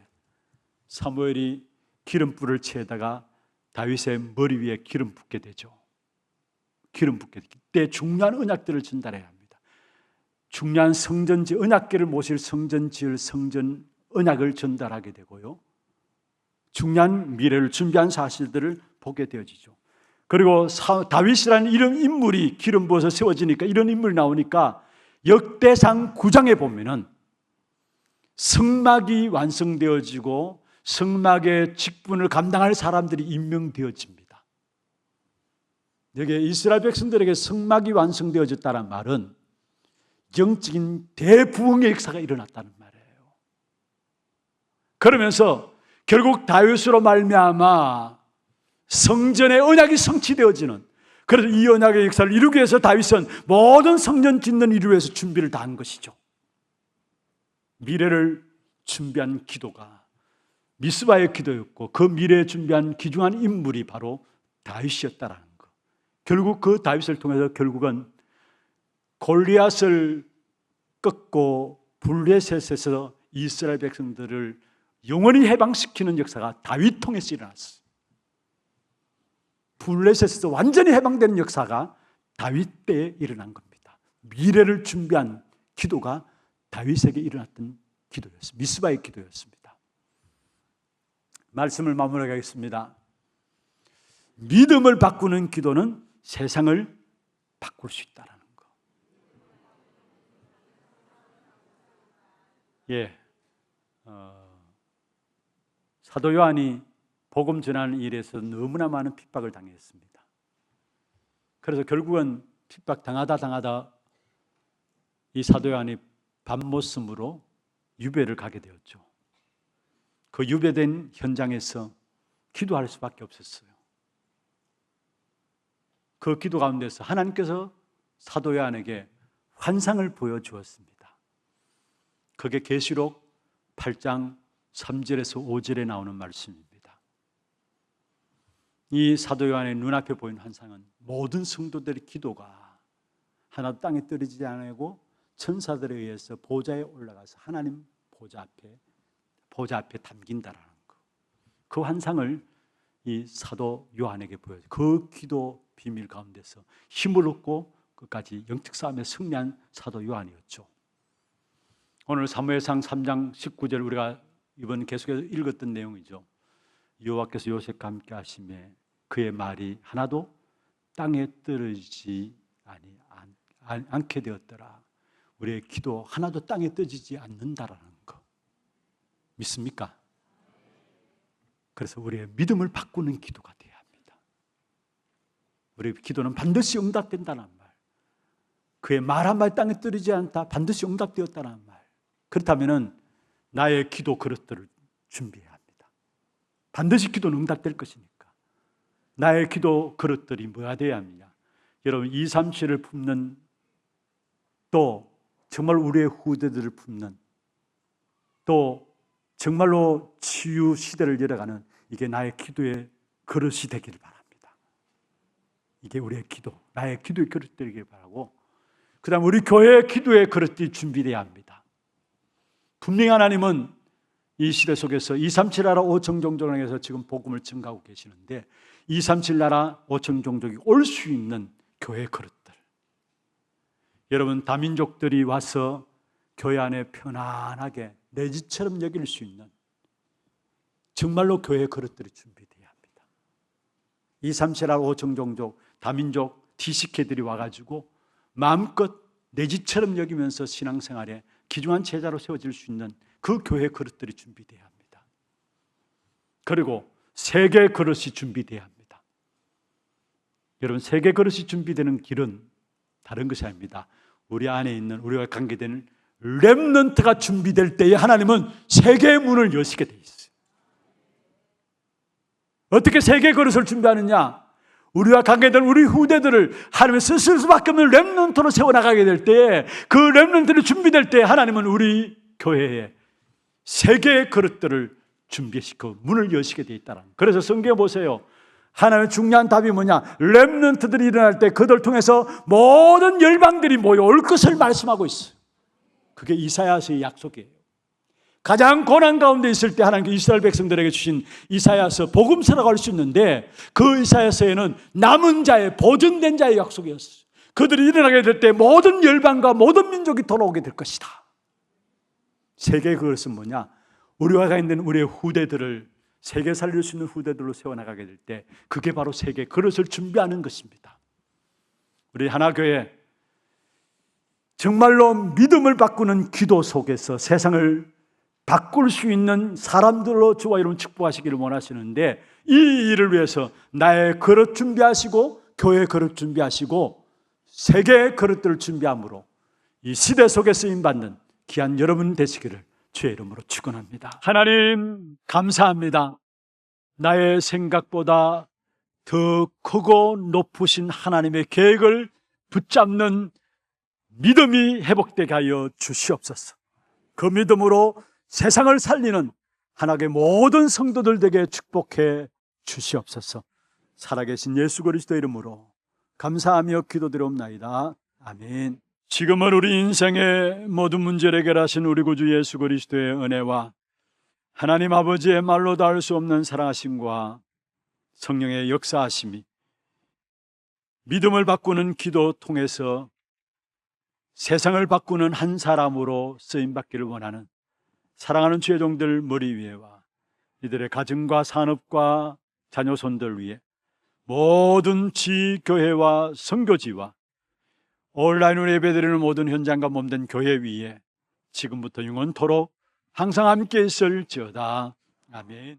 사무엘이 기름불을 채에다가 다윗의 머리 위에 기름 붓게 되죠. 기름 붓게 되기 때 중요한 언약들을 전달해야 합니다. 중요한 성전지, 언약궤를 모실 성전 지을 성전 언약을 전달하게 되고요, 중요한 미래를 준비한 사실들을 보게 되어지죠. 그리고 다윗이라는 이런 인물이 기름 부어서 세워지니까, 이런 인물이 나오니까 역대상 9장에 보면은 성막이 완성되어지고 성막의 직분을 감당할 사람들이 임명되어집니다. 여기 이스라엘 백성들에게 성막이 완성되어졌다는 말은 영적인 대부흥의 역사가 일어났다는 말이에요. 그러면서 결국 다윗으로 말미암아 성전의 언약이 성취되어지는, 그래서 이 언약의 역사를 이루기 위해서 다윗은 모든 성전 짓는 일을 위해서 준비를 다 한 것이죠. 미래를 준비한 기도가 미스바의 기도였고, 그 미래에 준비한 귀중한 인물이 바로 다윗이었다라는 것. 결국 그 다윗을 통해서 결국은 골리앗을 꺾고 블레셋에서 이스라엘 백성들을 영원히 해방시키는 역사가 다윗 통해서 일어났어요. 블레셋에서 완전히 해방되는 역사가 다윗 때에 일어난 겁니다. 미래를 준비한 기도가 다윗에게 일어났던 기도였습니다. 미스바의 기도였습니다. 말씀을 마무리하겠습니다. 믿음을 바꾸는 기도는 세상을 바꿀 수 있다는 거. 사도 요한이 복음 전하는 일에서 너무나 많은 핍박을 당했습니다. 그래서 결국은 핍박 당하다 이 사도 요한이 밤모섬으로 유배를 가게 되었죠. 그 유배된 현장에서 기도할 수밖에 없었어요. 그 기도 가운데서 하나님께서 사도 요한에게 환상을 보여주었습니다. 그게 계시록 8장 3절에서 5절에 나오는 말씀입니다. 이 사도 요한의 눈앞에 보인 환상은 모든 성도들의 기도가 하나도 땅에 떨어지지 않고 천사들에 의해서 보좌에 올라가서 하나님 보좌 앞에 담긴다라는 거. 그 환상을 이 사도 요한에게 보여줘. 그 기도 비밀 가운데서 힘을 얻고 끝까지 영적 싸움에 승리한 사도 요한이었죠. 오늘 사무엘상 3장 19절 우리가 이번 계속해서 읽었던 내용이죠. 여호와께서 요셉과 함께 하심에 그의 말이 하나도 땅에 떨어지지 않게 되었더라. 우리의 기도 하나도 땅에 떨어지지 않는다라는 거 믿습니까? 그래서 우리의 믿음을 바꾸는 기도가 되어야 합니다. 우리의 기도는 반드시 응답된다는 말, 그의 말 한 말 땅에 떨어지지 않다, 반드시 응답되었다는 말. 그렇다면 나의 기도 그릇들을 준비해야 합니다. 반드시 기도는 응답될 것이니까 나의 기도 그릇들이 뭐가 되어야 합니까? 여러분 237을 품는, 또 정말 우리의 후대들을 품는, 또 정말로 치유 시대를 열어가는 이게 나의 기도의 그릇이 되기를 바랍니다. 이게 우리의 기도, 나의 기도의 그릇 되기를 바라고, 그 다음 우리 교회의 기도의 그릇이 준비되어야 합니다. 분명히 하나님은 이 시대 속에서 237 나라 5천 종족에서 지금 복음을 증가하고 계시는데 237 나라 5천 종족이 올 수 있는 교회의 그릇들, 여러분 다민족들이 와서 교회 안에 편안하게 내 집처럼 여길 수 있는 정말로 교회의 그릇들이 준비되어야 합니다. 237 나라 5천 종족 다민족 TCK들이 와가지고 마음껏 내 집처럼 여기면서 신앙생활에 귀중한 제자로 세워질 수 있는 그 교회 그릇들이 준비되어야 합니다. 그리고 세계 그릇이 준비되어야 합니다. 여러분 세계 그릇이 준비되는 길은 다른 것이 아닙니다. 우리 안에 있는 우리와 관계되는 렘넌트가 준비될 때에 하나님은 세계의 문을 여시게 돼 있어요. 어떻게 세계 그릇을 준비하느냐? 우리와 관계된 우리 후대들을 하나님이 쓰실 수밖에 없는 렘넌트로 세워나가게 될 때에, 그 렘넌트를 준비될 때에 하나님은 우리 교회에 세계의 그릇들을 준비시키고 문을 여시게 돼 있다는. 그래서 성경에 보세요. 하나님의 중요한 답이 뭐냐? 렘넌트들이 일어날 때 그들 통해서 모든 열방들이 모여올 것을 말씀하고 있어요. 그게 이사야서의 약속이에요. 가장 고난 가운데 있을 때 하나님께서 이스라엘 백성들에게 주신 이사야서 복음서라고 할 수 있는데, 그 이사야서에는 남은 자의, 보존된 자의 약속이었어요. 그들이 일어나게 될 때 모든 열방과 모든 민족이 돌아오게 될 것이다. 세계의 그것은 뭐냐? 우리와 있는 우리의 후대들을, 세계 살릴 수 있는 후대들로 세워나가게 될 때 그게 바로 세계 그릇을 준비하는 것입니다. 우리 하나교회 정말로 믿음을 바꾸는 기도 속에서 세상을 바꿀 수 있는 사람들로 저와 여러분 축복하시기를 원하시는데, 이 일을 위해서 나의 그릇 준비하시고 교회 그릇 준비하시고 세계의 그릇들을 준비함으로 이 시대 속에 쓰임받는 귀한 여러분 되시기를 주의 이름으로 축원합니다. 하나님 감사합니다. 나의 생각보다 더 크고 높으신 하나님의 계획을 붙잡는 믿음이 회복되게 하여 주시옵소서. 그 믿음으로 세상을 살리는 하나님의 모든 성도들 되게 축복해 주시옵소서. 살아계신 예수 그리스도 이름으로 감사하며 기도드리옵나이다. 아멘. 지금은 우리 인생의 모든 문제를 해결하신 우리 구주 예수 그리스도의 은혜와 하나님 아버지의 말로 닿을 수 없는 사랑하심과 성령의 역사하심이 믿음을 바꾸는 기도 통해서 세상을 바꾸는 한 사람으로 쓰임받기를 원하는 사랑하는 주의 종들 머리 위에와 이들의 가정과 산업과 자녀손들 위에, 모든 지교회와 선교지와 온라인으로 예배드리는 모든 현장과 몸된 교회 위에 지금부터 영원토록 항상 함께 있을지어다. 아멘.